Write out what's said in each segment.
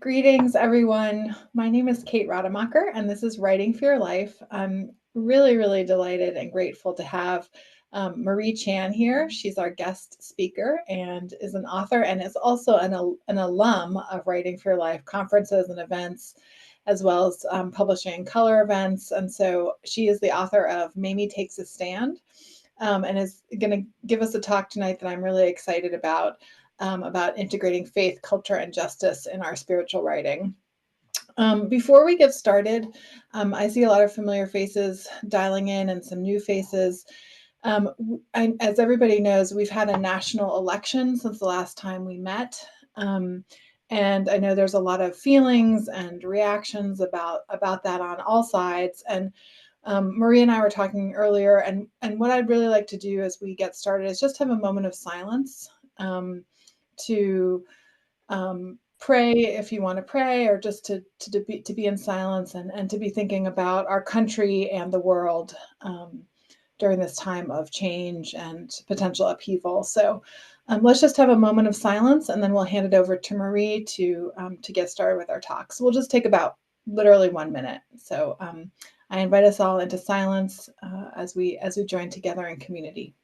Greetings, everyone. My name is Kate Rademacher, and this is Writing for Your Life. I'm really delighted and grateful to have Marie Chan here. She's our guest speaker and is an author and is also an alum of Writing for Your Life conferences and events, as well as publishing color events. And so she is the author of Mamie Takes a Stand, and is going to give us a talk tonight that I'm really excited about integrating faith, culture, and justice in our spiritual writing. Before we get started, I see a lot of familiar faces dialing in and some new faces. As everybody knows, we've had a national election since the last time we met. And I know there's a lot of feelings and reactions about that on all sides. And Marie and I were talking earlier, and what I'd really like to do as we get started is just have a moment of silence, to pray if you want to pray, or just to be in silence and to be thinking about our country and the world during this time of change and potential upheaval. So let's just have a moment of silence, and then we'll hand it over to Marie to get started with our talk. So we'll just take about literally 1 minute. So I invite us all into silence as we join together in community.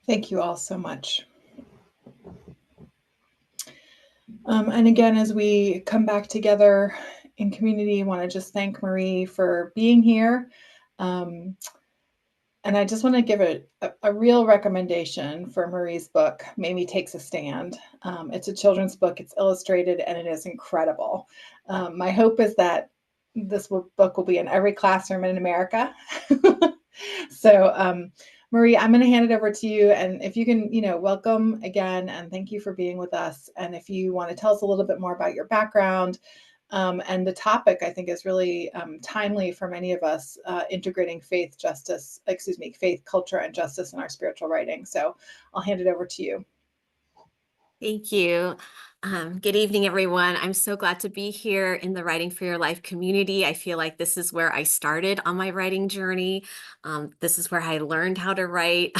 Thank you all so much. And again, as we come back together in community, I want to just thank Marie for being here. And I just want to give a real recommendation for Marie's book, Mamie Takes a Stand. It's a children's book, it's illustrated, and it is incredible. My hope is that this book will be in every classroom in America. So, Marie, I'm going to hand it over to you. And if you can, welcome again, and thank you for being with us. And if you want to tell us a little bit more about your background, and the topic, I think, is really timely for many of us, integrating faith, culture, and justice in our spiritual writing. So I'll hand it over to you. Thank you. Good evening, everyone. I'm so glad to be here in the Writing for Your Life community. I feel like this is where I started on my writing journey. This is where I learned how to write,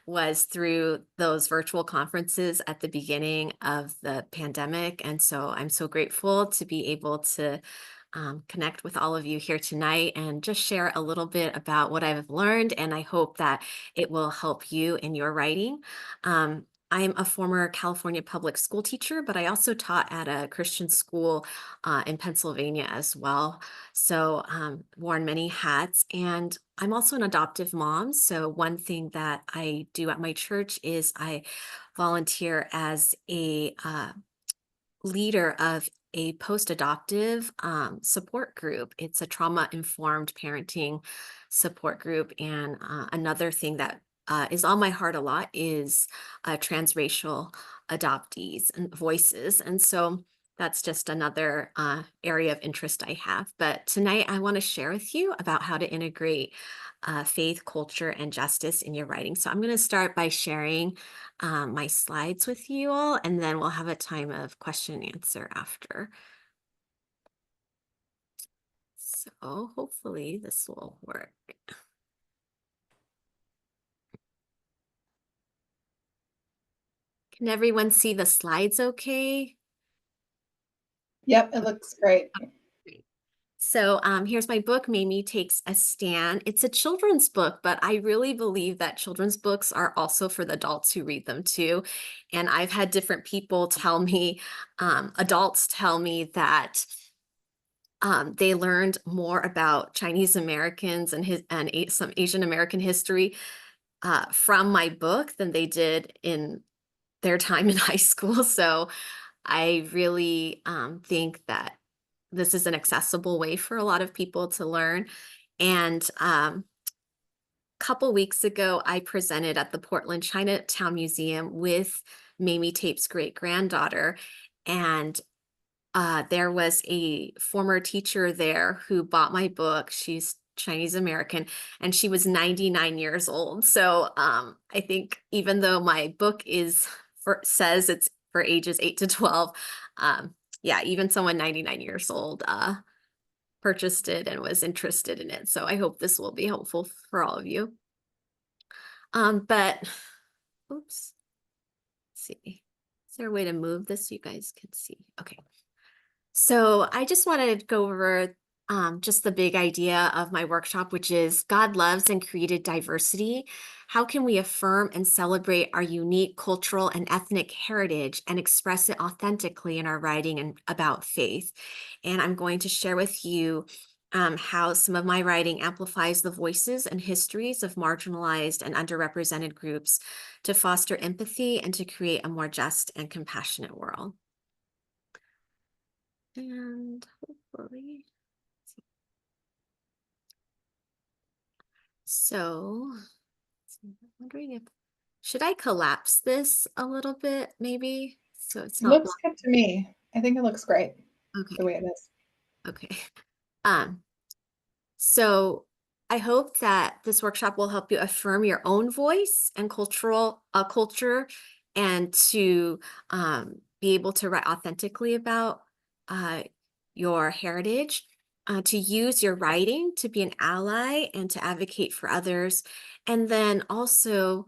was through those virtual conferences at the beginning of the pandemic. And so I'm so grateful to be able to connect with all of you here tonight and just share a little bit about what I've learned. And I hope that it will help you in your writing. I'm a former California public school teacher, but I also taught at a Christian school in Pennsylvania as well. So worn many hats. And I'm also an adoptive mom. So one thing that I do at my church is I volunteer as a leader of a post-adoptive support group. It's a trauma-informed parenting support group. And another thing that is on my heart a lot is transracial adoptees and voices. And so that's just another area of interest I have. But tonight I want to share with you about how to integrate faith, culture, and justice in your writing. So I'm going to start by sharing my slides with you all, and then we'll have a time of question and answer after. So hopefully this will work. Can everyone see the slides okay? Yep, it looks great. Great. So here's my book, Mamie Takes a Stand. It's a children's book, but I really believe that children's books are also for the adults who read them too. And I've had different people tell me, adults tell me that they learned more about Chinese Americans and some Asian American history from my book than they did in their time in high school. So I really think that this is an accessible way for a lot of people to learn. And a couple weeks ago, I presented at the Portland Chinatown Museum with Mamie Tape's great granddaughter. And there was a former teacher there who bought my book. She's Chinese American, and she was 99 years old. So I think even though my book says it's for ages 8 to 12, yeah, even someone 99 years old purchased it and was interested in it. So I hope this will be helpful for all of you. But oops, let's see. Is there a way to move this so you guys can see? Okay. So I just wanted to go over just the big idea of my workshop, which is God loves and created diversity. How can we affirm and celebrate our unique cultural and ethnic heritage and express it authentically in our writing and about faith? And I'm going to share with you how some of my writing amplifies the voices and histories of marginalized and underrepresented groups to foster empathy and to create a more just and compassionate world. And hopefully, so I'm wondering if, should I collapse this a little bit, maybe? So it's not Looks good to me. I think it looks great the okay. way it is. Okay. Um, so I hope that this workshop will help you affirm your own voice and culture and to be able to write authentically about uh, your heritage, to use your writing to be an ally and to advocate for others, and then also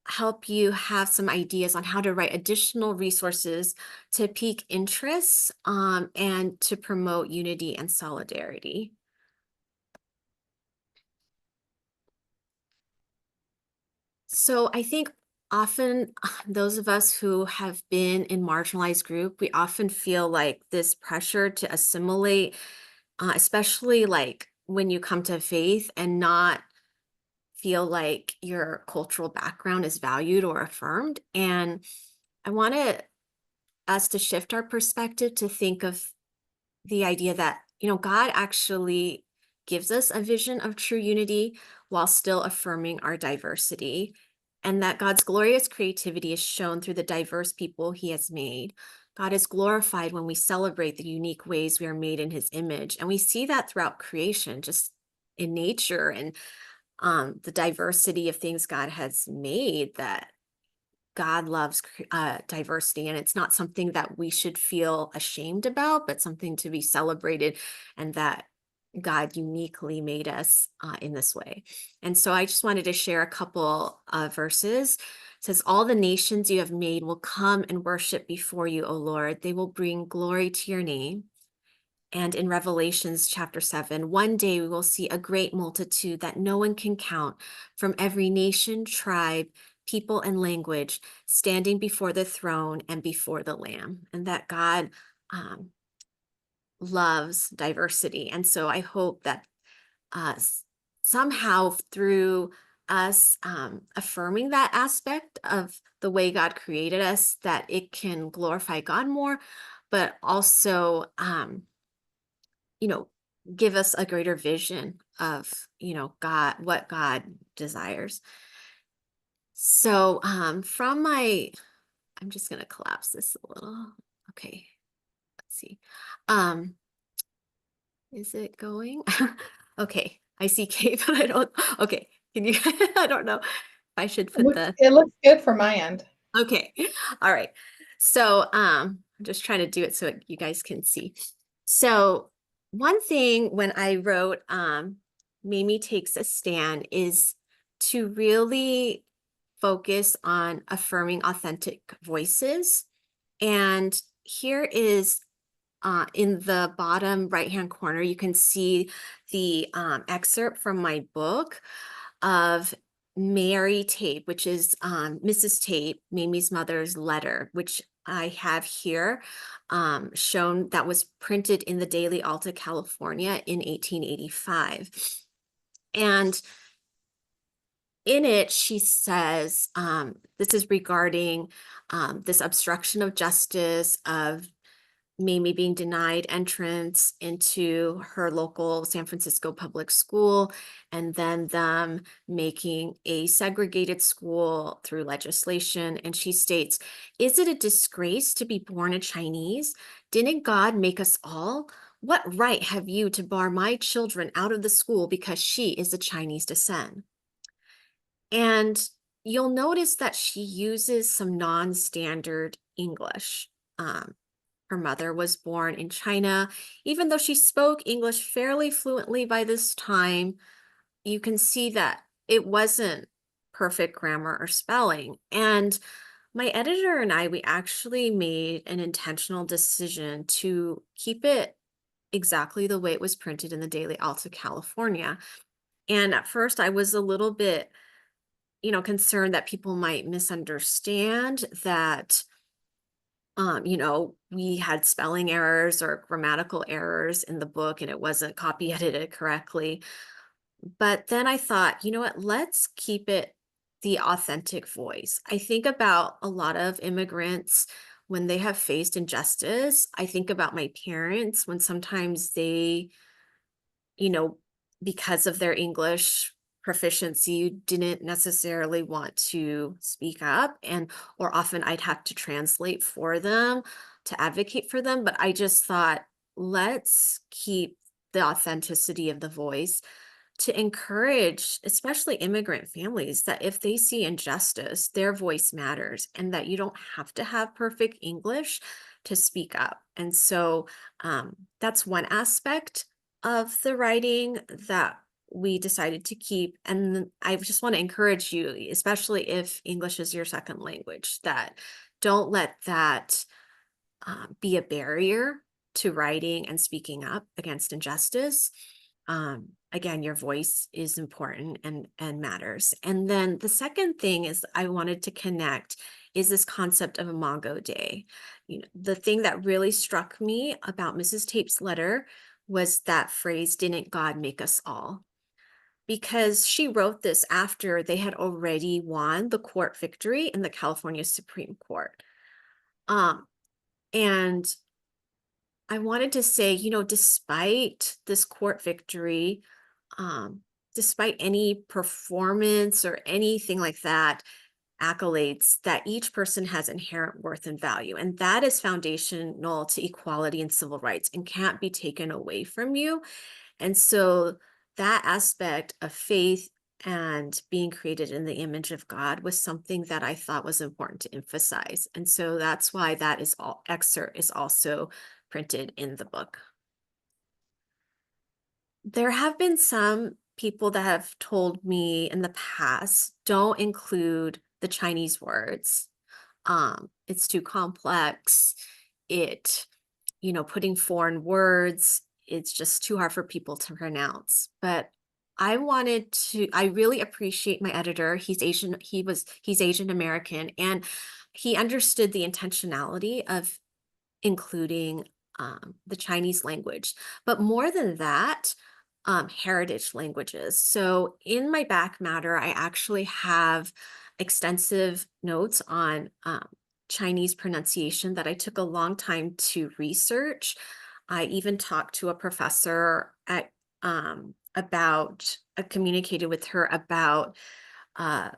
help you have some ideas on how to write additional resources to pique interests and to promote unity and solidarity. So I think often those of us who have been in marginalized group, we often feel like this pressure to assimilate, especially like when you come to faith and not feel like your cultural background is valued or affirmed. And I wanted us to shift our perspective to think of the idea that, God actually gives us a vision of true unity while still affirming our diversity, and that God's glorious creativity is shown through the diverse people he has made. God is glorified when we celebrate the unique ways we are made in his image. And we see that throughout creation, just in nature and the diversity of things God has made, that God loves diversity, and it's not something that we should feel ashamed about, but something to be celebrated, and that God uniquely made us in this way. And so I just wanted to share a couple verses. It says, all the nations you have made will come and worship before you, O Lord. They will bring glory to your name. And in Revelations chapter 7, one day we will see a great multitude that no one can count from every nation, tribe, people, and language standing before the throne and before the Lamb, and that God loves diversity. And so I hope that somehow through us affirming that aspect of the way God created us, that it can glorify God more, but also give us a greater vision of, God, what God desires. So I'm just going to collapse this a little. Okay. Let's see. Um, is it going? Okay. I see Kate, but I don't, okay. Can you, I don't know if I should put the, It looks good from my end. okay. All right. So I'm just trying to do it so you guys can see. So one thing when I wrote Mamie Takes a Stand is to really focus on affirming authentic voices. And here is In the bottom right-hand corner, you can see the excerpt from my book of Mary Tape, which is Mrs. Tape, Mamie's mother's letter, which I have here shown that was printed in the Daily Alta, California in 1885. And in it, she says, this is regarding this obstruction of justice of Mamie being denied entrance into her local San Francisco public school, and then them making a segregated school through legislation. And she states, "Is it a disgrace to be born a Chinese? Didn't God make us all? What right have you to bar my children out of the school because she is of Chinese descent?" And you'll notice that she uses some non-standard English. Um, Her mother was born in China. Even though she spoke English fairly fluently by this time, you can see that it wasn't perfect grammar or spelling. And my editor and I, we actually made an intentional decision to keep it exactly the way it was printed in the Daily Alta, California. And at first, I was a little bit, concerned that people might misunderstand that we had spelling errors or grammatical errors in the book and it wasn't copy edited correctly. But then I thought, you know what, let's keep it the authentic voice. I think about a lot of immigrants when they have faced injustice. I think about my parents when sometimes they, you know, because of their English proficiency, didn't necessarily want to speak up, and or often I'd have to translate for them to advocate for them. But I just thought, let's keep the authenticity of the voice to encourage, especially immigrant families, that if they see injustice, their voice matters and that you don't have to have perfect English to speak up. And so that's one aspect of the writing that we decided to keep. And I just want to encourage you, especially if English is your second language, that don't let that be a barrier to writing and speaking up against injustice. Again, your voice is important and matters. And then the second thing is I wanted to connect is this concept of Imago Dei. The thing that really struck me about Mrs. Tape's letter was that phrase, "Didn't God make us all?" Because she wrote this after they had already won the court victory in the California Supreme Court. Um, and I wanted to say, despite this court victory, um, despite any performance or anything like that, accolades, that each person has inherent worth and value. And that is foundational to equality and civil rights and can't be taken away from you. And so that aspect of faith and being created in the image of God was something that I thought was important to emphasize. And so that's why that is all excerpt is also printed in the book. There have been some people that have told me in the past, don't include the Chinese words. It's too complex. It, putting foreign words, it's just too hard for people to pronounce. But I really appreciate my editor. He's Asian, he's Asian American, and he understood the intentionality of including the Chinese language. But more than that, heritage languages. So in my back matter, I actually have extensive notes on Chinese pronunciation that I took a long time to research. I even talked to a professor at I communicated with her about uh,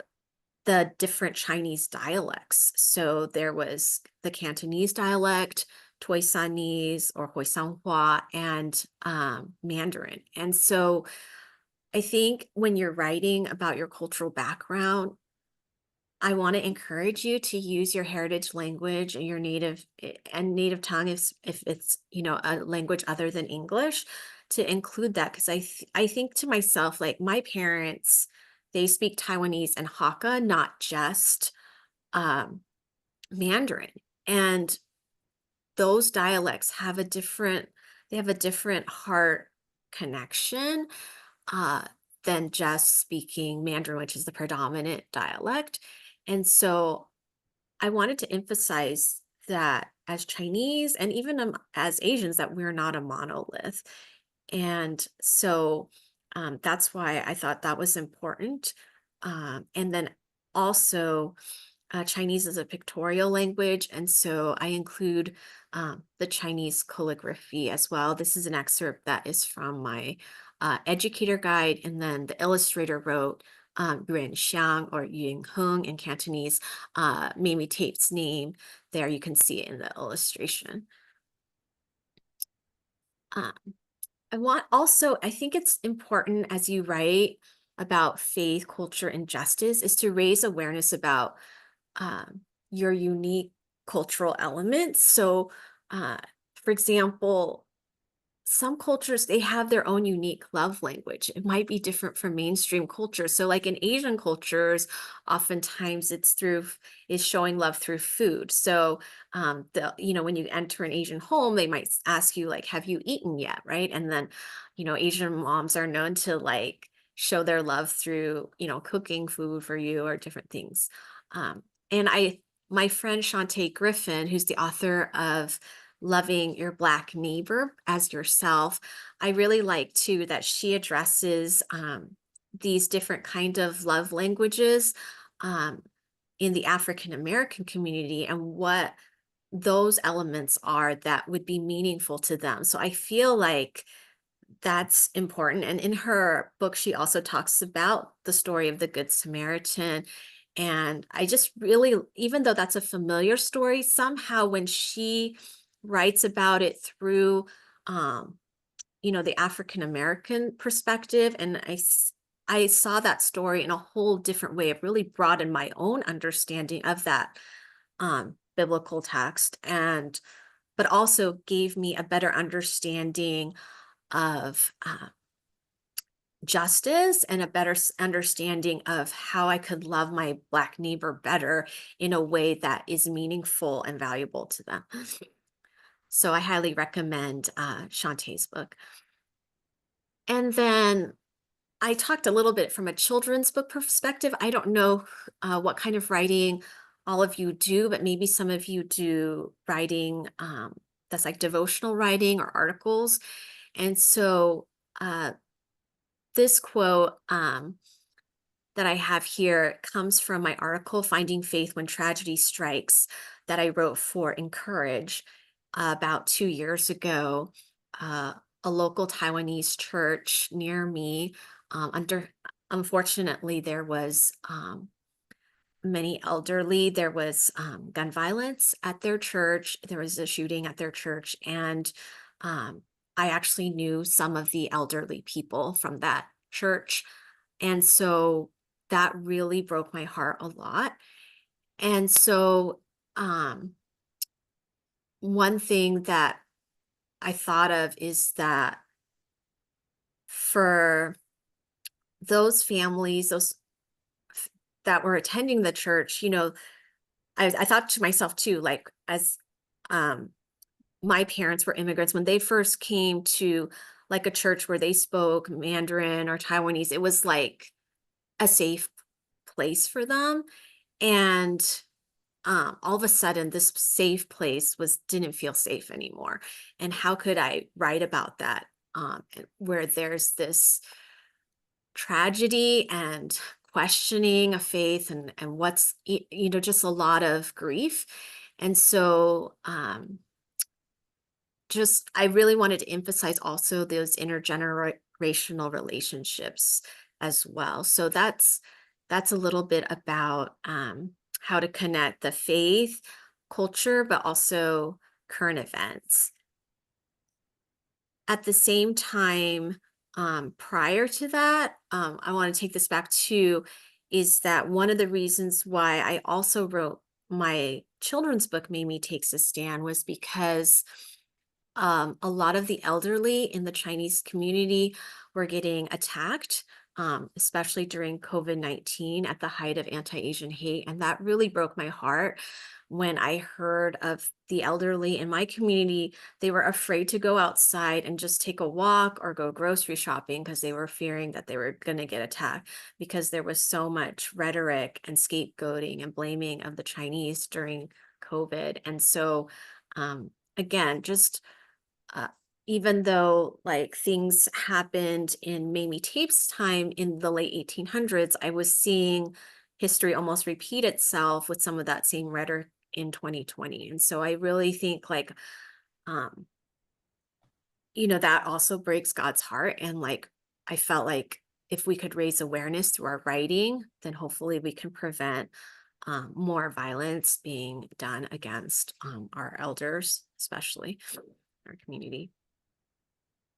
the different Chinese dialects. So there was the Cantonese dialect, Toisanese or Hoisanhua, and Mandarin. And so I think when you're writing about your cultural background, I want to encourage you to use your heritage language and your native tongue if it's a language other than English, to include that, because I think to myself, like, my parents, they speak Taiwanese and Hakka, not just um, Mandarin. And those dialects have a different they have a different heart connection, uh, than just speaking Mandarin, which is the predominant dialect. And so I wanted to emphasize that as Chinese and even as Asians, that we're not a monolith. And so that's why I thought that was important. And then also, Chinese is a pictorial language, and so I include the Chinese calligraphy as well. This is an excerpt that is from my educator guide, and then the illustrator wrote Yuan Xiang or Yun Heng in Cantonese, Mamie Tate's name. There you can see it in the illustration. Uh, I think it's important as you write about faith, culture, and justice is to raise awareness about your unique cultural elements. So, uh, for example, some cultures they have their own unique love language. It might be different from mainstream culture. So, like in Asian cultures, oftentimes is showing love through food. So, when you enter an Asian home, they might ask you like, "Have you eaten yet?" Right? And then, Asian moms are known to like show their love through cooking food for you or different things. And my friend Shantae Griffin, who's the author of Loving Your Black Neighbor as Yourself. I really like too that she addresses these different kind of love languages um, in the African American community and what those elements are that would be meaningful to them. So I feel like that's important. And in her book, she also talks about the story of the Good Samaritan. And I just really, even though that's a familiar story, somehow when she writes about it through, um, the African American perspective, and I saw that story in a whole different way. It really broadened my own understanding of that biblical text, and but also gave me a better understanding of justice and a better understanding of how I could love my Black neighbor better in a way that is meaningful and valuable to them. So I highly recommend Shantae's book. And then I talked a little bit from a children's book perspective. I don't know what kind of writing all of you do, but maybe some of you do writing that's like devotional writing or articles. And so uh, this quote that I have here comes from my article, Finding Faith When Tragedy Strikes, that I wrote for Encourage about 2 years ago. Uh, a local Taiwanese church near me, unfortunately, there was many elderly. There was gun violence at their church. There was a shooting at their church. And um, I actually knew some of the elderly people from that church. And so that really broke my heart a lot. And so one thing that I thought of is that for those families, that were attending the church, I thought to myself too, like as um, my parents were immigrants, when they first came to like a church where they spoke Mandarin or Taiwanese, it was like a safe place for them. And all of a sudden, this safe place didn't feel safe anymore. And how could I write about that? Where there's this tragedy and questioning of faith and just a lot of grief. And so just I really wanted to emphasize also those intergenerational relationships as well. So that's a little bit about how to connect the faith, culture, but also current events. At the same time, prior to that, I want to take this back to is that one of the reasons why I also wrote my children's book, Mamie Takes a Stand, was because a lot of the elderly in the Chinese community were getting attacked especially during COVID-19 at the height of anti-Asian hate. And that really broke my heart when I heard of the elderly in my community. They were afraid to go outside and just take a walk or go grocery shopping because they were fearing that they were going to get attacked because there was so much rhetoric and scapegoating and blaming of the Chinese during COVID. And so, again, just uh, even though like things happened in Mamie Tape's time in the late 1800s, I was seeing history almost repeat itself with some of that same rhetoric in 2020. And so I really think like, um, that also breaks God's heart. And like, I felt like if we could raise awareness through our writing, then hopefully we can prevent more violence being done against our elders, especially our community.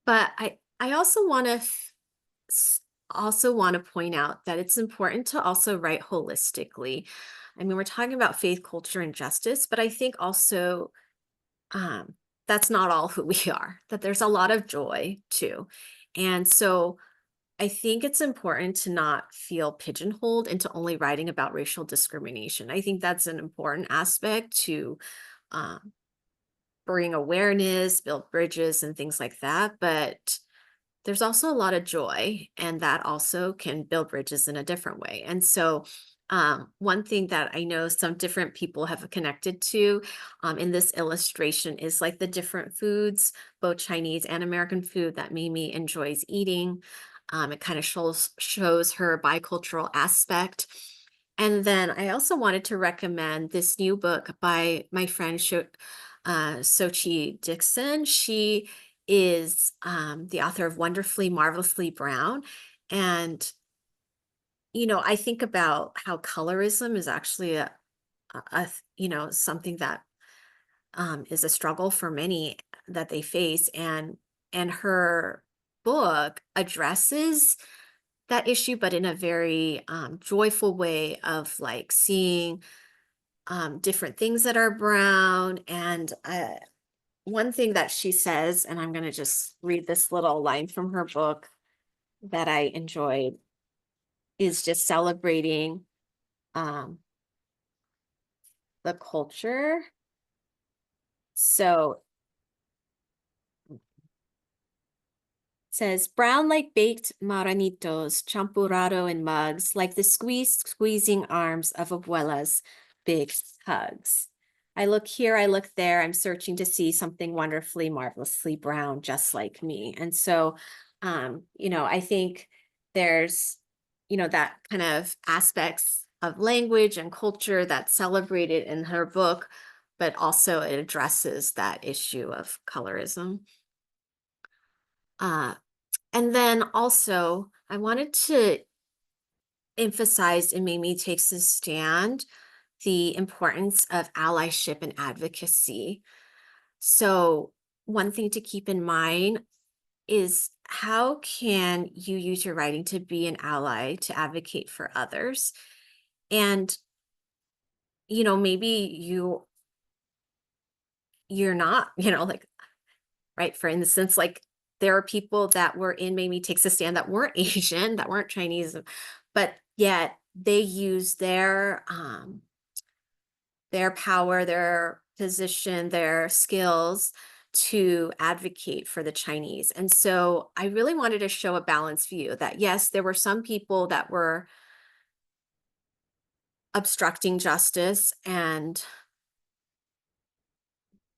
But I also want to also want to point out that it's important to also write holistically. I mean, we're talking about faith, culture, and justice, but I think also um, that's not all who we are. That there's a lot of joy too, and so I think it's important to not feel pigeonholed into only writing about racial discrimination. I think that's an important aspect to um, bring awareness, build bridges, and things like that. But there's also a lot of joy, and that also can build bridges in a different way. And so, one thing that I know some different people have connected to in this illustration is like the different foods, both Chinese and American food that Mimi enjoys eating. It kind of shows her bicultural aspect. And then I also wanted to recommend this new book by my friend Sochi Dixon. She is the author of Wonderfully, Marvelously Brown. And, I think about how colorism is actually something that is a struggle for many that they face. And her book addresses that issue, but in a very joyful way of like seeing different things that are brown. And one thing that she says, and I'm going to just read this little line from her book that I enjoyed, is just celebrating um, the culture. So says brown like baked maranitos, champurrado in mugs, like the squeezing arms of abuelas, big hugs. I look here, I look there, I'm searching to see something wonderfully, marvelously brown, just like me. And so, I think there's, that kind of aspects of language and culture that's celebrated in her book, but also it addresses that issue of colorism. Uh, and then also, I wanted to emphasize in Mamie Takes a Stand the importance of allyship and advocacy. So, one thing to keep in mind is how can you use your writing to be an ally, to advocate for others? And, maybe you're not, like, right? For instance, like there are people that were in Mamie Takes a Stand that weren't Asian, that weren't Chinese, but yet they use their power, their position, their skills to advocate for the Chinese. And so I really wanted to show a balanced view that yes, there were some people that were obstructing justice and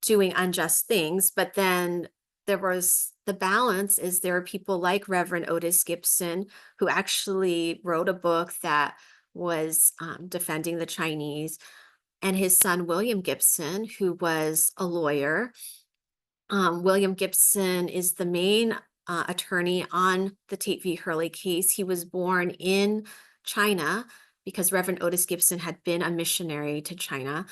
doing unjust things, but then there was the balance is there are people like Reverend Otis Gibson who actually wrote a book that was defending the Chinese, and his son William Gibson, who was a lawyer. William Gibson is the main attorney on the Tate v. Hurley case. He was born in China because Reverend Otis Gibson had been a missionary to China.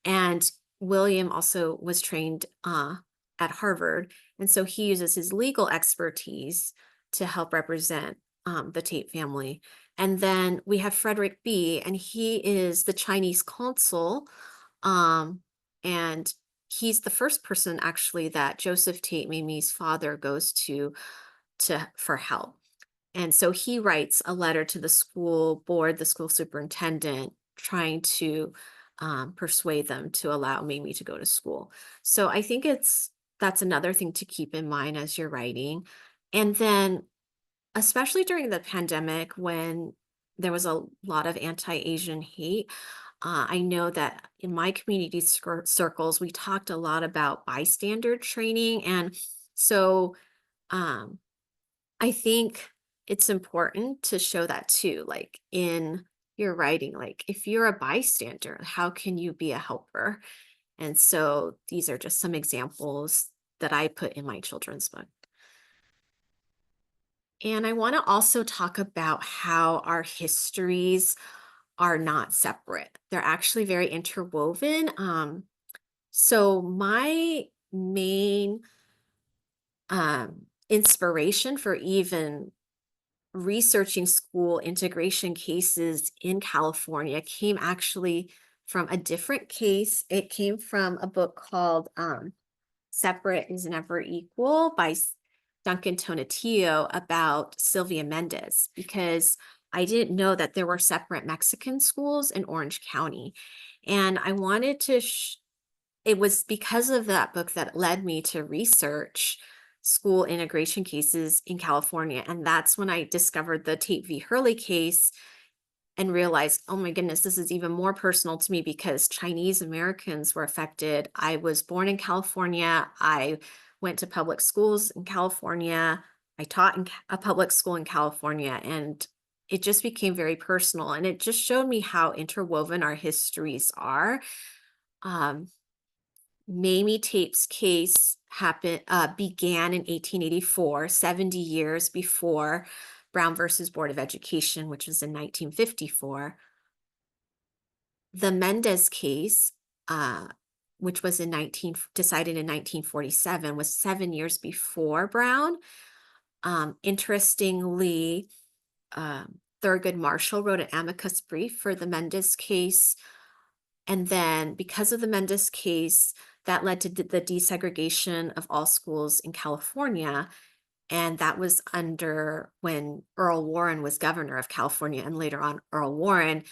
And William also was trained at Harvard. And so he uses his legal expertise to help represent the Tate family. And then we have Frederick B., and he is the Chinese consul. And he's the first person actually that Joseph Tate, Mamie's father, goes to for help. And so he writes a letter to the school board, the school superintendent, trying to persuade them to allow Mamie to go to school. So I think that's another thing to keep in mind as you're writing. And then, especially during the pandemic when there was a lot of anti-Asian hate, I know that in my community circles, we talked a lot about bystander training. And so um, I think it's important to show that too, like in your writing, like if you're a bystander, how can you be a helper? And so these are just some examples that I put in my children's book. And I want to also talk about how our histories are not separate. They're actually very interwoven. So my main inspiration for even researching school integration cases in California came actually from a different case. It came from a book called Separate is Never Equal by Duncan Tonatillo about Sylvia Mendez, because I didn't know that there were separate Mexican schools in Orange County. And I wanted to, it was because of that book that led me to research school integration cases in California. And that's when I discovered the Tate v. Hurley case and realized, oh my goodness, this is even more personal to me because Chinese Americans were affected. I was born in California. I went to public schools in California. I taught in a public school in California, and it just became very personal. And it just showed me how interwoven our histories are. Um, Mamie Tate's case began in 1884, 70 years before Brown versus Board of Education, which was in 1954. The Mendez case, uh, which was decided in 1947, was 7 years before Brown. Interestingly, Thurgood Marshall wrote an amicus brief for the Mendez case. And then because of the Mendez case, that led to the desegregation of all schools in California. And that was under when Earl Warren was governor of California. And later on, Earl Warren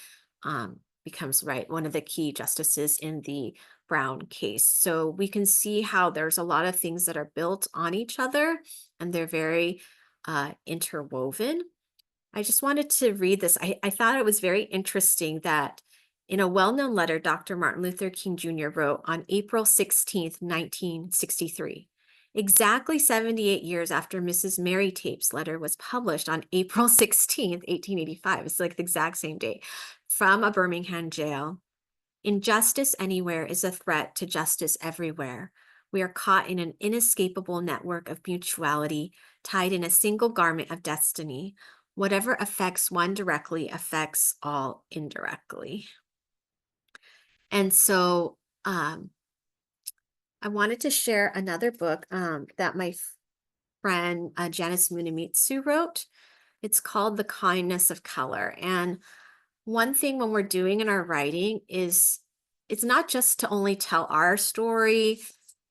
becomes one of the key justices in the Brown case. So we can see how there's a lot of things that are built on each other and they're very interwoven. I just wanted to read this. I thought it was very interesting that in a well-known letter, Dr. Martin Luther King Jr. wrote on April 16th, 1963, exactly 78 years after Mrs. Mary Tape's letter was published on April 16th, 1885. It's like the exact same date, from a Birmingham jail. Injustice anywhere is a threat to justice everywhere. We are caught in an inescapable network of mutuality, tied in a single garment of destiny. Whatever affects one directly affects all indirectly. And so I wanted to share another book that my friend Janice Munemitsu wrote. It's called The Kindness of Color. And one thing when we're doing in our writing is it's not just to only tell our story.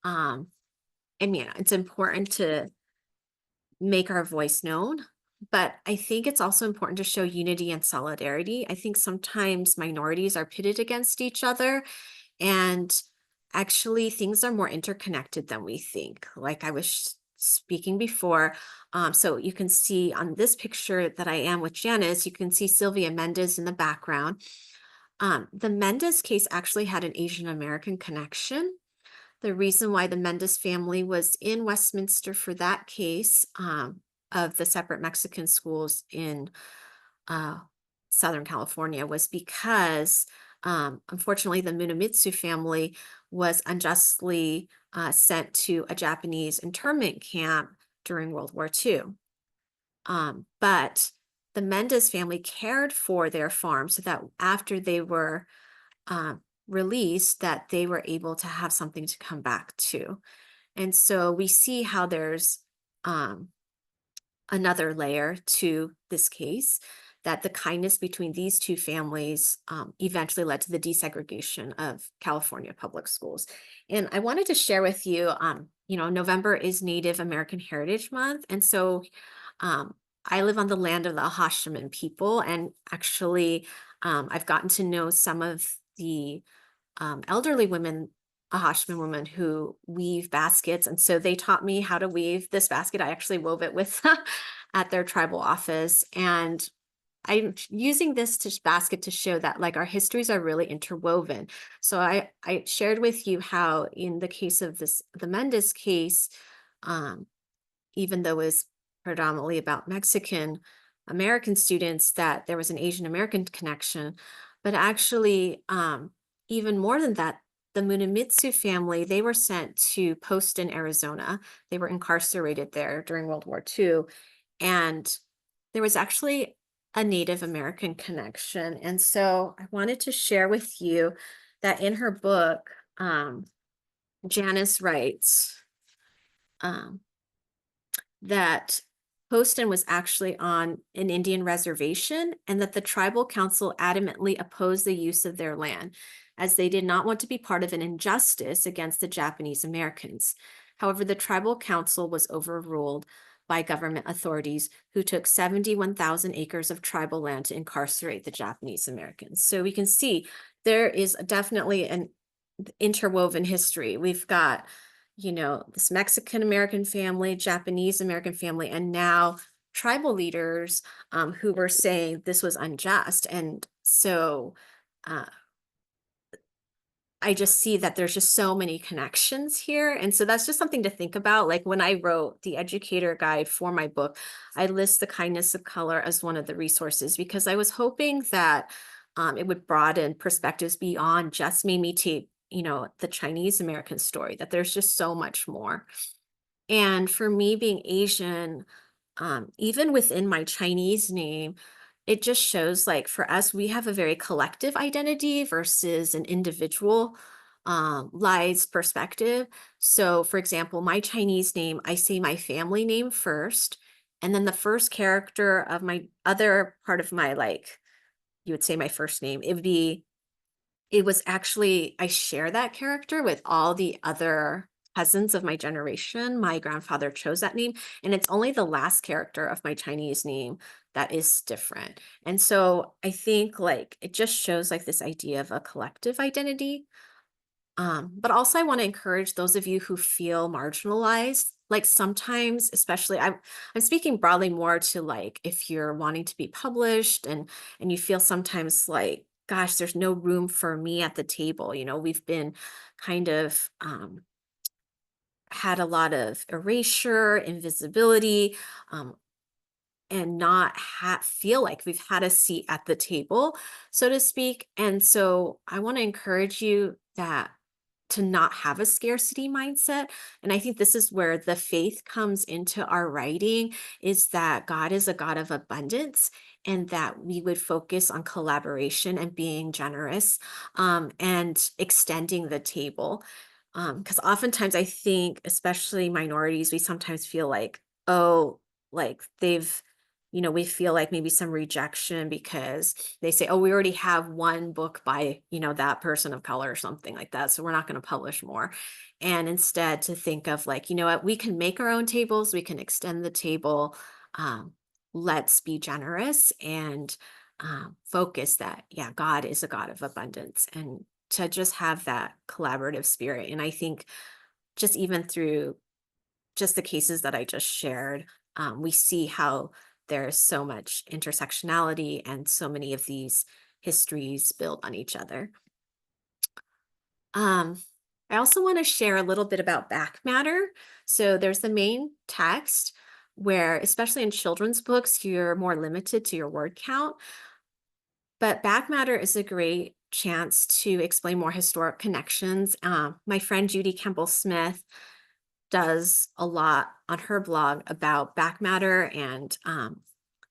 I mean, it's important to make our voice known, but I think it's also important to show unity and solidarity. I think sometimes minorities are pitted against each other, and actually things are more interconnected than we think. Like I was speaking before. So you can see on this picture that I am with Janice, you can see Sylvia Mendez in the background. The Mendez case actually had an Asian American connection. The reason why the Mendez family was in Westminster for that case of the separate Mexican schools in uh, Southern California was because, unfortunately, the Munemitsu family was unjustly sent to a Japanese internment camp during World War II. But the Mendez family cared for their farm so that after they were released, that they were able to have something to come back to. And so we see how there's another layer to this case, that the kindness between these two families eventually led to the desegregation of California public schools. And I wanted to share with you, November is Native American Heritage Month. And so I live on the land of the Hashimoto people, and actually, I've gotten to know some of the elderly women, Hashimoto women who weave baskets, and so they taught me how to weave this basket. I actually wove it with at their tribal office, and I'm using this basket to show that like our histories are really interwoven. So I shared with you how in the case of this the Mendes case, um, even though it was predominantly about Mexican American students, that there was an Asian American connection. But actually, even more than that, the Munamitsu family, they were sent to Poston, Arizona. They were incarcerated there during World War II. And there was actually a Native American connection. And so I wanted to share with you that in her book, Janice writes, um, that Poston was actually on an Indian reservation and that the tribal council adamantly opposed the use of their land, as they did not want to be part of an injustice against the Japanese Americans. However, the tribal council was overruled by government authorities who took 71,000 acres of tribal land to incarcerate the Japanese Americans. So we can see there is definitely an interwoven history. We've got, this Mexican American family, Japanese American family, and now tribal leaders who were saying this was unjust. And so uh, I just see that there's just so many connections here. And so that's just something to think about. Like when I wrote the educator guide for my book, I list the kindness of color as one of the resources because I was hoping that it would broaden perspectives beyond just Mamie Tate, the Chinese American story, that there's just so much more. And for me being Asian, even within my Chinese name, it just shows like for us, we have a very collective identity versus an individual lies perspective. So, for example, my Chinese name, I say my family name first, and then the first character of my other part of my like, you would say my first name, it was actually I share that character with all the other cousins of my generation. My grandfather chose that name, and it's only the last character of my Chinese name that is different. And so I think like it just shows like this idea of a collective identity. But also I want to encourage those of you who feel marginalized. Like sometimes, especially I'm speaking broadly more to like if you're wanting to be published and you feel sometimes like, gosh, there's no room for me at the table. We've been kind of had a lot of erasure, invisibility, um, and not feel like we've had a seat at the table, so to speak. And so I want to encourage you that to not have a scarcity mindset. And I think this is where the faith comes into our writing is that God is a God of abundance and that we would focus on collaboration and being generous and extending the table. Because oftentimes I think, especially minorities, we sometimes feel like, oh, like we feel like maybe some rejection because they say, oh, we already have one book by, that person of color or something like that. So we're not going to publish more. And instead to think of like, you know what, we can make our own tables, we can extend the table. Um, let's be generous and focus that, yeah, God is a God of abundance and to just have that collaborative spirit. And I think just even through just the cases that I just shared, we see how there's so much intersectionality and so many of these histories build on each other. Um, I also want to share a little bit about back matter. So there's the main text where, especially in children's books, you're more limited to your word count. But back matter is a great chance to explain more historic connections. My friend Judy Campbell Smith does a lot on her blog about back matter. And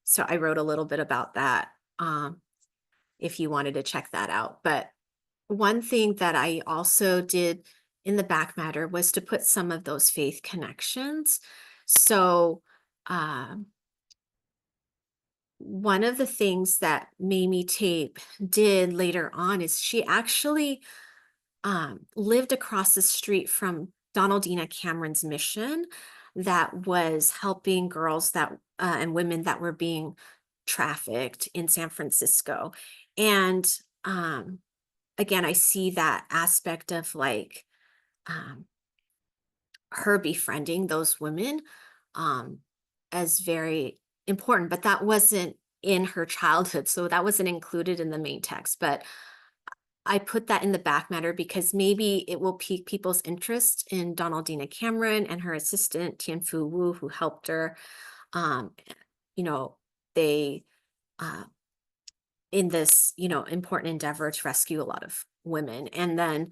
so I wrote a little bit about that if you wanted to check that out. But one thing that I also did in the back matter was to put some of those faith connections. So um, one of the things that Mamie Tape did later on is she actually lived across the street from Donaldina Cameron's mission. that was helping girls that and women that were being trafficked in San Francisco. And um, again, I see that aspect of like um, her befriending those women um, as very important, but that wasn't in her childhood. So that wasn't included in the main text. But I put that in the back matter because maybe it will pique people's interest in Donaldina Cameron and her assistant, Tianfu Wu, who helped her. Um, you know, they, uh, in this, important endeavor to rescue a lot of women. And then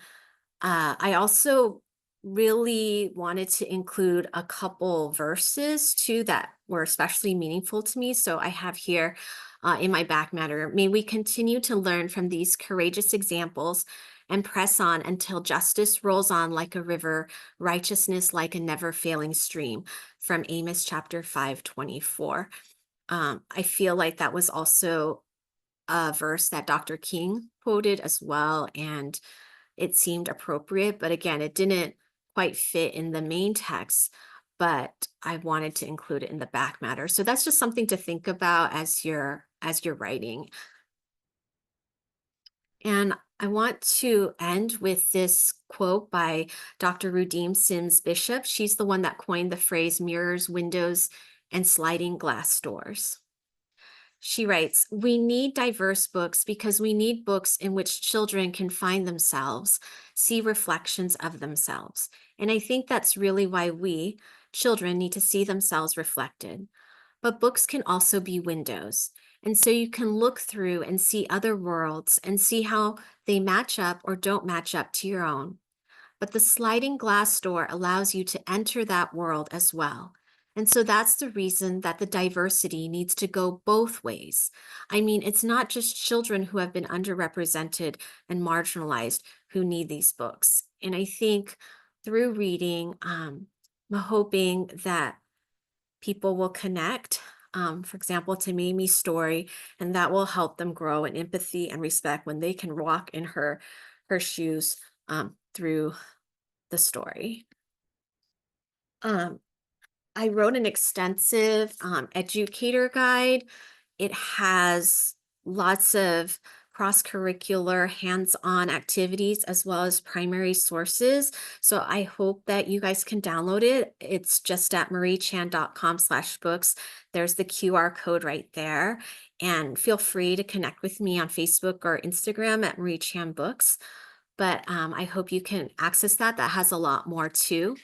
I also really wanted to include a couple verses too that were especially meaningful to me. So I have here in my back matter, may we continue to learn from these courageous examples and press on until justice rolls on like a river, righteousness like a never failing stream, from Amos chapter 5:24. I feel like that was also a verse that Dr. King quoted as well. And it seemed appropriate, but again, it didn't quite fit in the main text, but I wanted to include it in the back matter. So that's just something to think about as you're writing. And I want to end with this quote by Dr. Rudeem Sims Bishop. She's the one that coined the phrase mirrors, windows, and sliding glass doors. She writes, we need diverse books because we need books in which children can find themselves, see reflections of themselves. And I think that's really why we, children, need to see themselves reflected. But books can also be windows. And so you can look through and see other worlds and see how they match up or don't match up to your own. But the sliding glass door allows you to enter that world as well. And so that's the reason that the diversity needs to go both ways. I mean, it's not just children who have been underrepresented and marginalized who need these books. And I think through reading, I'm hoping that people will connect, for example, to Mamie's story, and that will help them grow in empathy and respect when they can walk in her shoes through the story. Um, I wrote an extensive educator guide. It has lots of cross-curricular hands-on activities as well as primary sources. So I hope that you guys can download it. It's just at mariechan.com/books. There's the QR code right there. And feel free to connect with me on Facebook or Instagram at Marie Chan Books. But I hope you can access that. That has a lot more too.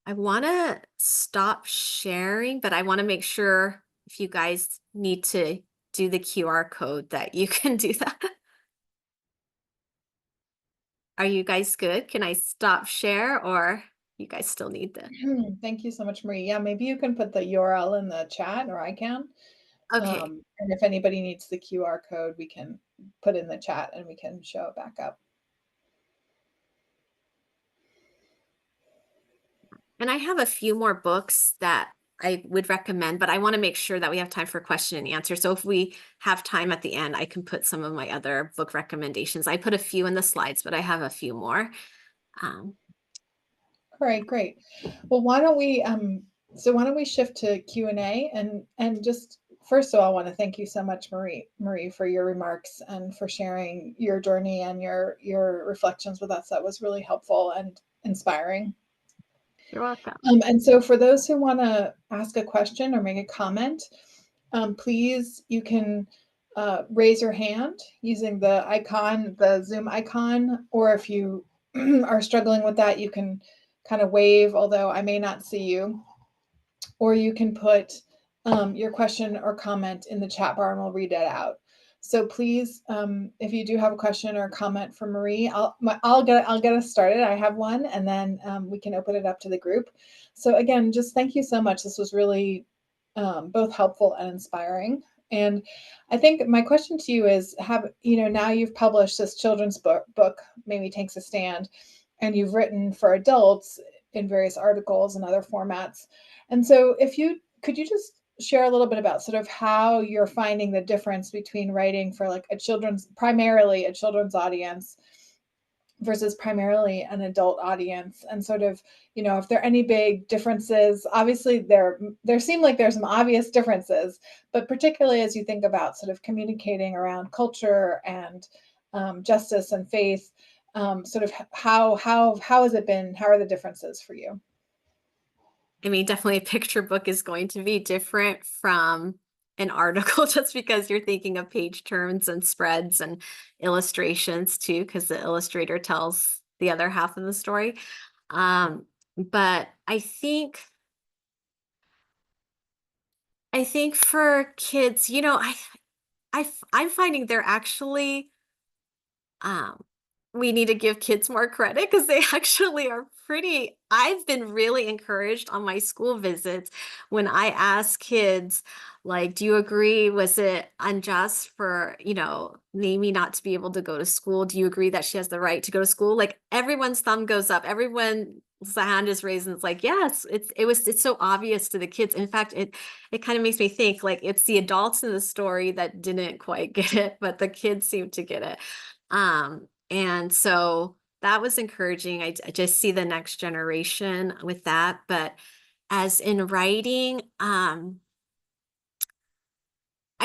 I want to stop sharing, but I want to make sure if you guys need to do the QR code that you can do that. Are you guys good? Can I stop share or you guys still need the? Thank you so much, Marie. Yeah, maybe you can put the URL in the chat, or I can. Okay. And if anybody needs the QR code, we can put in the chat and we can show it back up. And I have a few more books that I would recommend, but I want to make sure that we have time for question and answer. So if we have time at the end, I can put some of my other book recommendations. I put a few in the slides, but I have a few more. Um, All right, great. Well, why don't we shift to Q&A, and just first of all, I want to thank you so much, Marie, for your remarks and for sharing your journey and your reflections with us. That was really helpful and inspiring. you're welcome. And so for those who want to ask a question or make a comment, please, you can raise your hand using the Zoom icon, or if you are struggling with that, you can kind of wave, although I may not see you, or you can put your question or comment in the chat bar and we'll read it out. So please, if you do have a question or a comment for Marie, I'll get us started. I have one, and then we can open it up to the group. So again, just thank you so much. This was really both helpful and inspiring. And I think my question to you is, now you've published this children's book, Mamie Takes a Stand, and you've written for adults in various articles and other formats. And so could you just share a little bit about sort of how you're finding the difference between writing for like primarily a children's audience, versus primarily an adult audience, and sort of, if there are any big differences. Obviously there seem like there's some obvious differences, but particularly as you think about sort of communicating around culture and justice and faith, sort of how has it been? How are the differences for you? I mean, definitely a picture book is going to be different from an article just because you're thinking of page turns and spreads and illustrations too, because the illustrator tells the other half of the story. But I think for kids, I'm finding they're actually um, we need to give kids more credit because they actually are pretty. I've been really encouraged on my school visits when I ask kids, like, do you agree? Was it unjust for, Mamie not to be able to go to school? Do you agree that she has the right to go to school? Like everyone's thumb goes up, everyone's hand is raised, and it's like, yes, it's so obvious to the kids. In fact, it kind of makes me think like it's the adults in the story that didn't quite get it, but the kids seem to get it. And so that was encouraging. I just see the next generation with that. But as in writing, I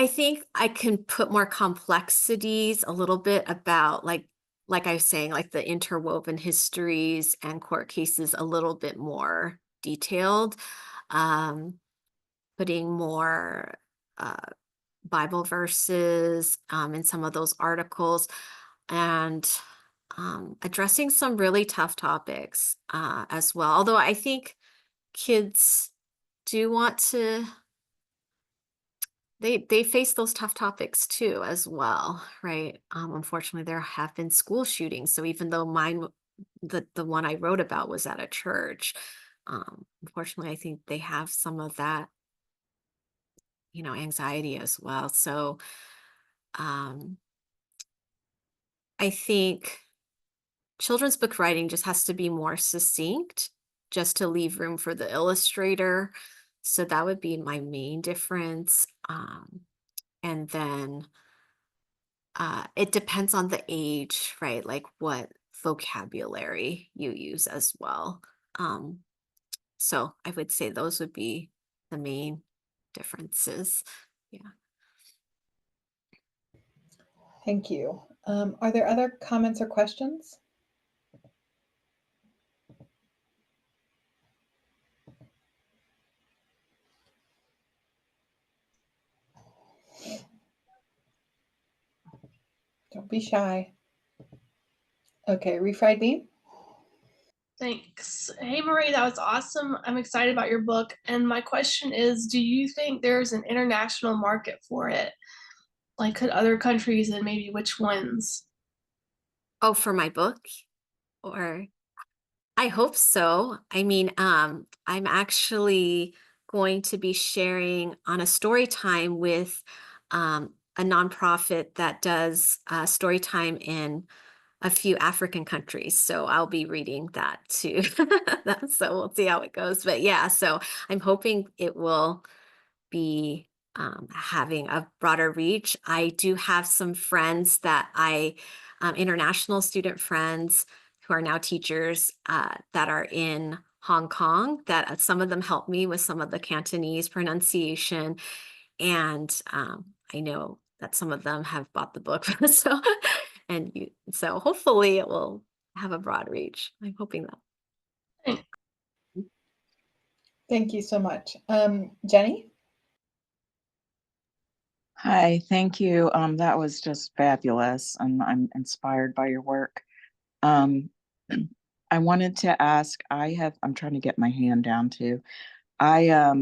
think I can put more complexities a little bit about like I was saying, like the interwoven histories and court cases a little bit more detailed, um, putting more uh, Bible verses in some of those articles, and addressing some really tough topics as well. Although I think kids do want to, they face those tough topics too as well, right? Unfortunately, there have been school shootings. So even though the one I wrote about was at a church, unfortunately, I think they have some of that, anxiety as well. So um, I think children's book writing just has to be more succinct, just to leave room for the illustrator. So that would be my main difference. And then it depends on the age, right? Like what vocabulary you use as well. Um, so I would say those would be the main differences. Yeah. Thank you. Are there other comments or questions? Don't be shy. Okay, refried bean. Thanks. Hey, Marie, that was awesome. I'm excited about your book. And my question is, do you think there's an international market for it? Like, could other countries, and maybe which ones? Oh, for my book, or I hope so. I mean, I'm actually going to be sharing on a story time with a nonprofit that does story time in a few African countries. So I'll be reading that too. So we'll see how it goes. But yeah, so I'm hoping it will be having a broader reach. I do have some friends international student friends who are now teachers that are in Hong Kong, that some of them help me with some of the Cantonese pronunciation. And I know that some of them have bought the book. So hopefully it will have a broad reach. I'm hoping that. Thanks. Thank you so much. Jenny? Hi, thank you. That was just fabulous, and I'm inspired by your work. Um, I wanted to ask, I'm trying to get my hand down too. I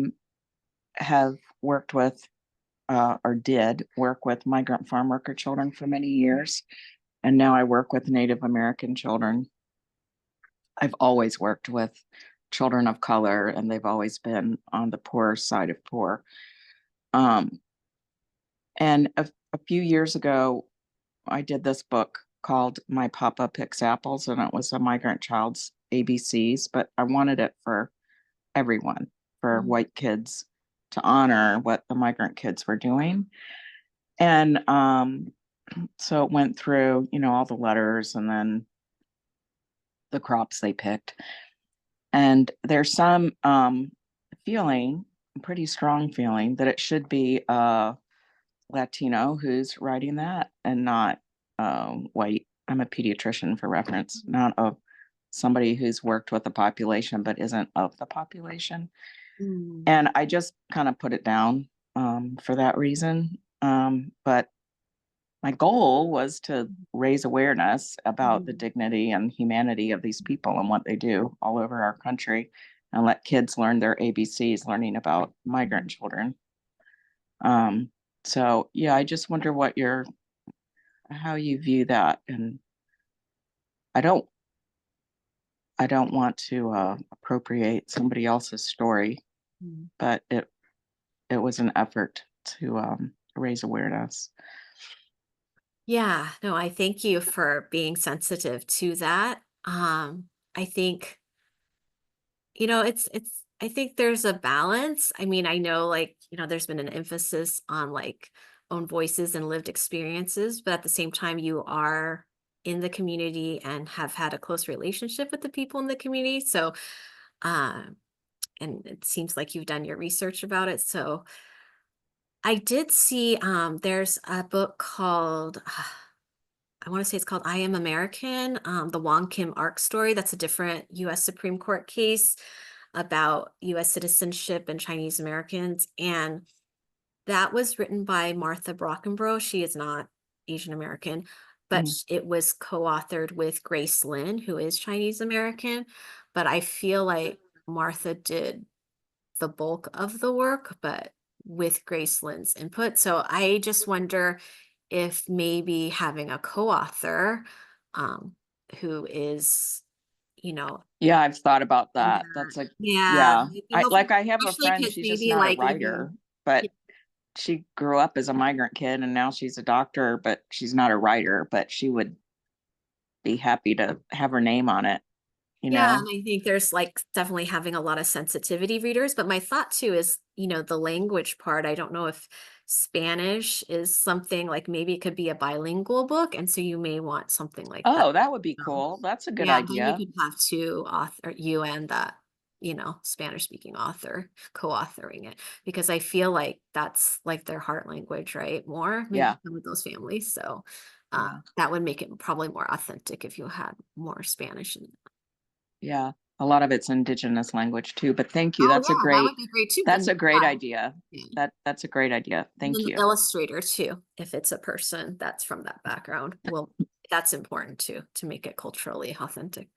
have worked with, or did work with migrant farm worker children for many years, and now I work with Native American children. I've always worked with children of color, and they've always been on the poor side of poor. Um, and a few years ago, I did this book called My Papa Picks Apples, and it was a migrant child's ABCs, but I wanted it for everyone, for white kids to honor what the migrant kids were doing. And so it went through, all the letters, and then the crops they picked. And there's some feeling, pretty strong feeling, that it should be a Latino who's writing that and not white. I'm a pediatrician for reference, not somebody who's worked with the population but isn't of the population. And I just kind of put it down for that reason. But my goal was to raise awareness about the dignity and humanity of these people and what they do all over our country, and let kids learn their ABCs, learning about migrant children. So yeah, I just wonder how you view that. And I don't want to appropriate somebody else's story, but it was an effort to raise awareness. Yeah, no, I thank you for being sensitive to that. I think, I think there's a balance. I mean, I know, like, there's been an emphasis on like own voices and lived experiences, but at the same time, you are in the community and have had a close relationship with the people in the community. So, and it seems like you've done your research about it. So I did see, there's a book called, I want to say it's called I Am American, the Wong Kim Ark story. That's a different US Supreme Court case about US citizenship and Chinese Americans. And that was written by Martha Brockenbrough. She is not Asian American, but it was co-authored with Grace Lin, who is Chinese American. But I feel like Martha did the bulk of the work, but with Grace Lin's input. So I just wonder if maybe having a co-author who is, Yeah, I've thought about in that. That's that, a yeah, yeah. it'd be helpful, I have a especially friend, because she's just maybe not a like writer, even, but she grew up as a migrant kid and now she's a doctor, but she's not a writer, but she would be happy to have her name on it, yeah, and I think there's like definitely having a lot of sensitivity readers, but my thought too is, the language part. I don't know if Spanish is something like maybe it could be a bilingual book, and so you may want something like that. Oh, that would be cool. That's a good Yeah, then you idea. could have two author, you and that, Spanish speaking author co-authoring it, because I feel like that's like their heart language, right? More maybe Yeah. some of those families. So Yeah. that would make it probably more authentic if you had more Spanish in. Yeah. A lot of it's indigenous language too, but thank you. Oh yeah, that would be great too. That's Then a great yeah. idea. Yeah. That's a great idea. And Thank then you. the illustrator too, if it's a person that's from that background. Well, that's important too, to make it culturally authentic.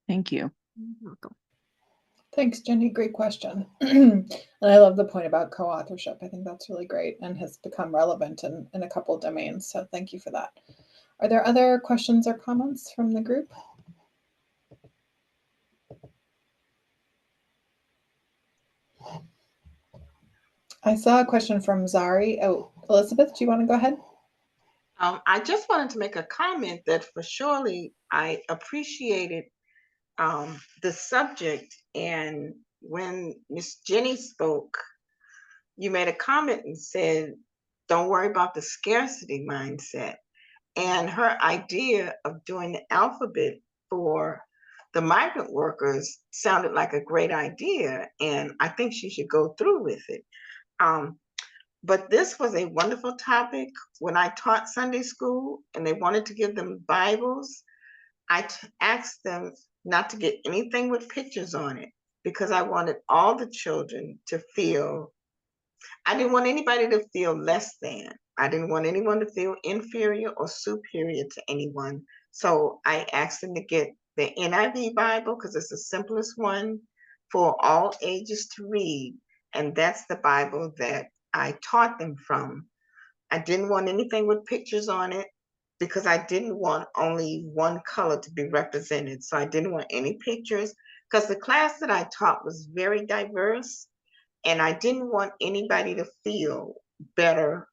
Thank you. You're welcome. Thanks, Jenny. Great question. And I love the point about co-authorship. I think that's really great and has become relevant in a couple of domains. So thank you for that. Are there other questions or comments from the group? I saw a question from Zari. Oh, Elizabeth, do you want to go ahead? I just wanted to make a comment that for surely I appreciated the subject. And when Miss Jenny spoke, you made a comment and said, don't worry about the scarcity mindset. And her idea of doing the alphabet for the migrant workers sounded like a great idea. And I think she should go through with it. But this was a wonderful topic. When I taught Sunday school and they wanted to give them Bibles, I asked them not to get anything with pictures on it because I wanted all the children to feel, I didn't want anybody to feel less than. I didn't want anyone to feel inferior or superior to anyone. So I asked them to get the NIV Bible because it's the simplest one for all ages to read. And that's the Bible that I taught them from. I didn't want anything with pictures on it because I didn't want only one color to be represented. So I didn't want any pictures because the class that I taught was very diverse and I didn't want anybody to feel better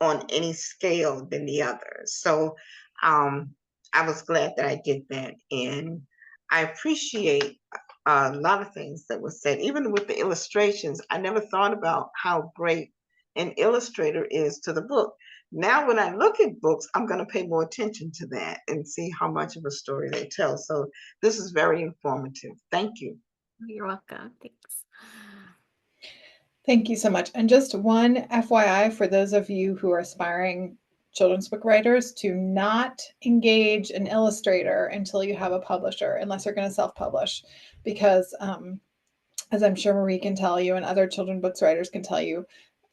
on any scale than the other. So I was glad that I did that. And I appreciate a lot of things that were said, even with the illustrations. I never thought about how great an illustrator is to the book. Now, when I look at books, I'm going to pay more attention to that and see how much of a story they tell. So this is very informative. Thank you. You're welcome. Thanks. Thank you so much. And just one FYI for those of you who are aspiring children's book writers, to not engage an illustrator until you have a publisher, unless you're going to self-publish, because as I'm sure Marie can tell you and other children's books writers can tell you,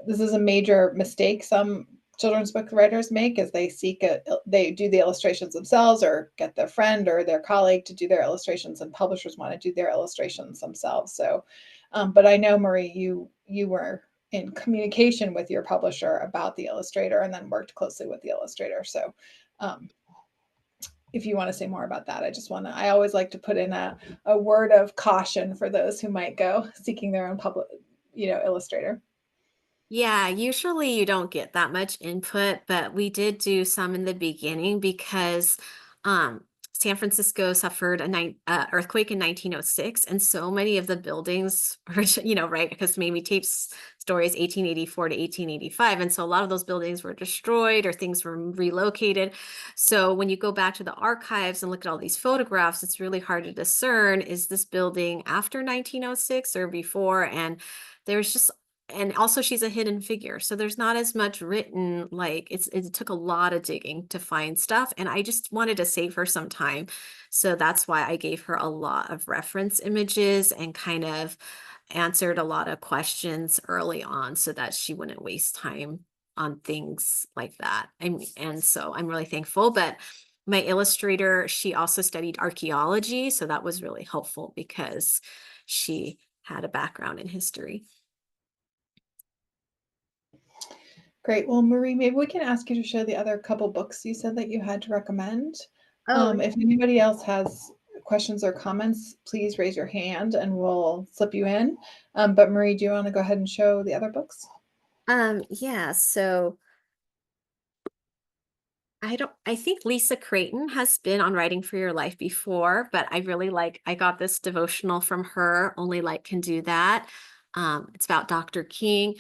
this is a major mistake some children's book writers make, is they do the illustrations themselves or get their friend or their colleague to do their illustrations, and publishers want to do their illustrations themselves. So, but I know, Marie, you were in communication with your publisher about the illustrator and then worked closely with the illustrator. So if you want to say more about that, I always like to put in a word of caution for those who might go seeking their own illustrator. Yeah, usually you don't get that much input, but we did do some in the beginning because San Francisco suffered a earthquake in 1906, and so many of the buildings, right, because Mamie tapes stories 1884 to 1885, and so a lot of those buildings were destroyed or things were relocated. So when you go back to the archives and look at all these photographs, it's really hard to discern, is this building after 1906 or before? And there's just and also she's a hidden figure, so there's not as much written, like it took a lot of digging to find stuff, and I just wanted to save her some time. So that's why I gave her a lot of reference images and kind of answered a lot of questions early on so that she wouldn't waste time on things like that. And so I'm really thankful. But my illustrator, she also studied archaeology, so that was really helpful because she had a background in history. Great. Well, Marie, maybe we can ask you to share the other couple books you said that you had to recommend. If anybody else has questions or comments, please raise your hand and we'll slip you in. But Marie, do you want to go ahead and show the other books? Yeah, so I think Lisa Creighton has been on Writing for Your Life before, but I got this devotional from her, Only Light Can Do That. It's about Dr. King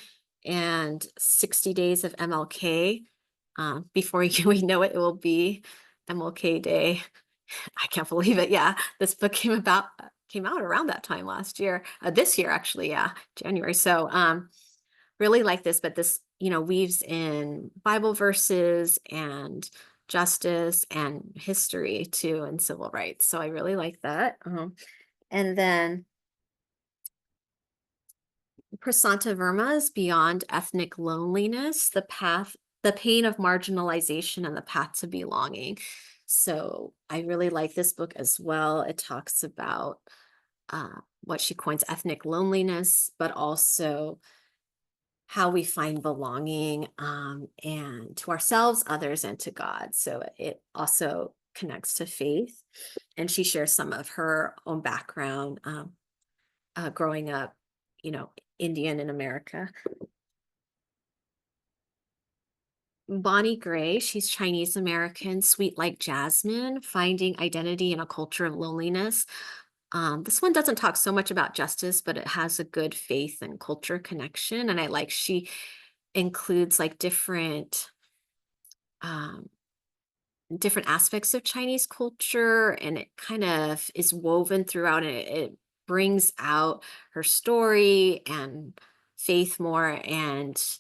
and 60 days of MLK. Before we know it, it will be MLK Day. I can't believe it. Yeah, this book came out around that time this year, actually. Yeah, January. So, really like this, but this, weaves in Bible verses and justice and history too, and civil rights. So I really like that. And then Prasanta Verma's Beyond Ethnic Loneliness, the pain of marginalization and the path to belonging. So I really like this book as well. It talks about what she coins ethnic loneliness, but also how we find belonging, and to ourselves, others, and to God. So it also connects to faith. And she shares some of her own background, growing up, Indian in America. Bonnie Gray, she's Chinese American, sweet like jasmine, finding identity in a culture of loneliness. This one doesn't talk so much about justice, but it has a good faith and culture connection. And she includes like um, different aspects of Chinese culture, and it kind of is woven throughout, and it brings out her story and faith more, and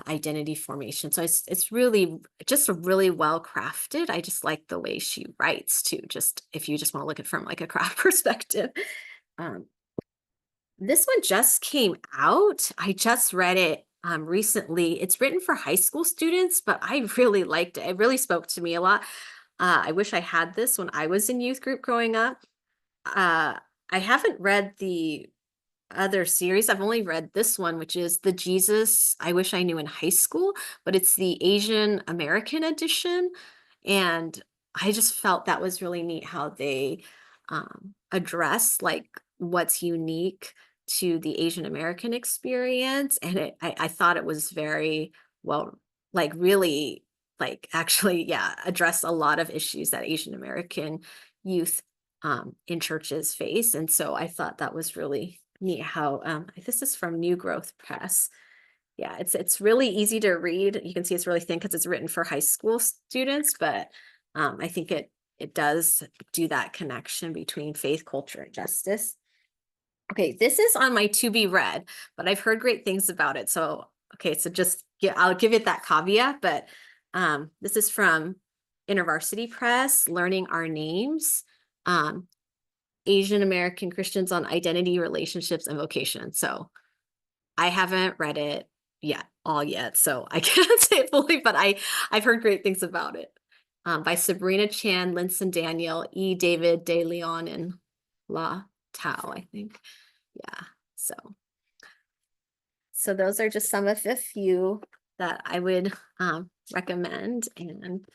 identity formation. So it's really just a really well crafted. I just like the way she writes too. Just if you just want to look at it from like a craft perspective. Um, this one just came out. I just read it recently. It's written for high school students, but I really liked it. It really spoke to me a lot. I wish I had this when I was in youth group growing up. I haven't read the other series. I've only read this one, which is The Jesus I Wish I Knew in High School, but it's the Asian American edition. And I just felt that was really neat how they address like what's unique to the Asian American experience. And I thought it was very well, like really, like actually, yeah, address a lot of issues that Asian American youth in churches face. And so I thought that was really neat how this is from New Growth Press. yeah, it's really easy to read. You can see it's really thin because it's written for high school students, but I think it does do that connection between faith, culture, and justice. Okay, this is on my to be read, but I've heard great things about it. So, okay, so I'll give it that caveat, but this is from InterVarsity Press, Learning Our Names, Asian American Christians on Identity, Relationships, and Vocation. So I haven't read it all yet, so I can't say it fully, but I've heard great things about it. By Sabrina Chan, Linson Daniel, E. David De Leon, and La Tao, I think. Yeah, so those are just some of the few that I would recommend. And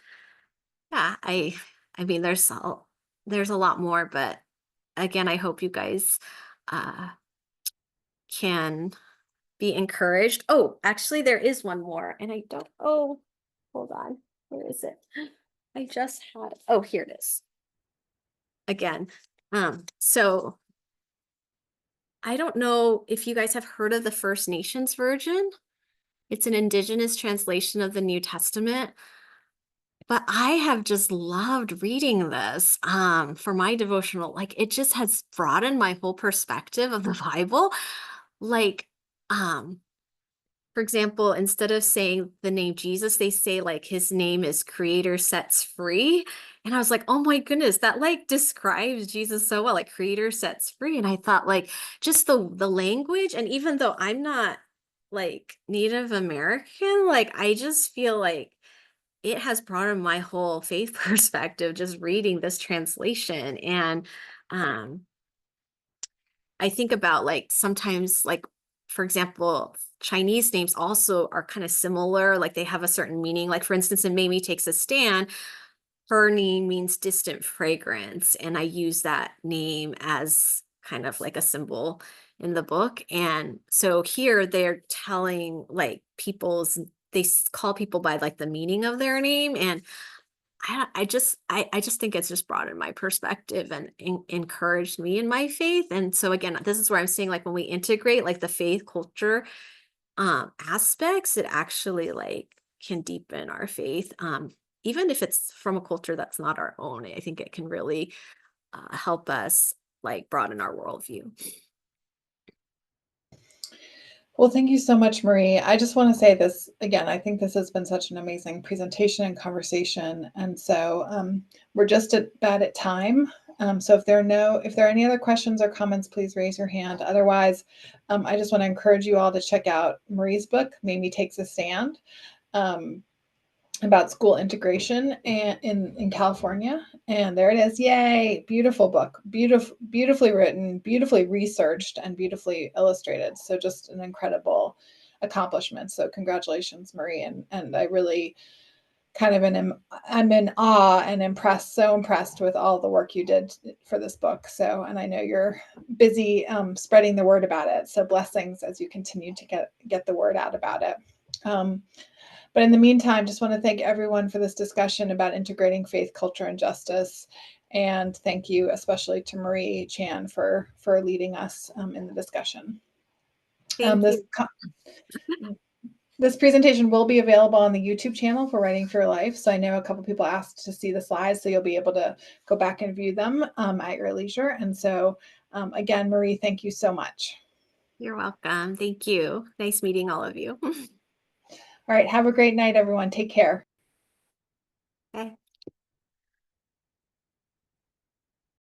yeah, I mean, there's a lot more, but again, I hope you guys can be encouraged. Oh, actually, there is one more, and I don't. Oh, hold on. Where is it? I just had. Oh, here it is. Again, so I don't know if you guys have heard of the First Nations version. It's an indigenous translation of the New Testament. But I have just loved reading this for my devotional. Like, it just has broadened my whole perspective of the Bible. Like, for example, instead of saying the name Jesus, they say like his name is Creator Sets Free. And I was like, oh my goodness, that like describes Jesus so well, like Creator Sets Free. And I thought like just the language, and even though I'm not like Native American, like I just feel like it has broadened my whole faith perspective just reading this translation. And I think about like sometimes, like, for example, Chinese names also are kind of similar, like they have a certain meaning. Like, for instance, in Mamie Takes a Stand, her name means distant fragrance. And I use that name as kind of like a symbol in the book. And so here they're telling like they call people by like the meaning of their name. And I just think it's just broadened my perspective and encouraged me in my faith. And so again, this is where I'm saying like when we integrate like the faith culture aspects, it actually like can deepen our faith. Even if it's from a culture that's not our own, I think it can really help us like broaden our worldview. Well, thank you so much, Marie. I just want to say this again. I think this has been such an amazing presentation and conversation. And so we're just about at time. So if there are any other questions or comments, please raise your hand. Otherwise, I just want to encourage you all to check out Marie's book, Mamie Takes a Stand, about school integration in California. And there it is. Yay. Beautiful book. Beautifully written, beautifully researched, and beautifully illustrated. So just an incredible accomplishment. So congratulations, Marie. And I really kind of I'm in awe and impressed, so impressed with all the work you did for this book. So, and I know you're busy spreading the word about it. So blessings as you continue to get the word out about it. But in the meantime, just want to thank everyone for this discussion about integrating faith, culture, and justice. And thank you especially to Marie Chan for leading us in the discussion. Thank you. This presentation will be available on the YouTube channel for Writing for Your Life. So I know a couple people asked to see the slides, so you'll be able to go back and view them at your leisure. And so again, Marie, thank you so much. You're welcome. Thank you. Nice meeting all of you. All right. Have a great night, everyone. Take care. Okay.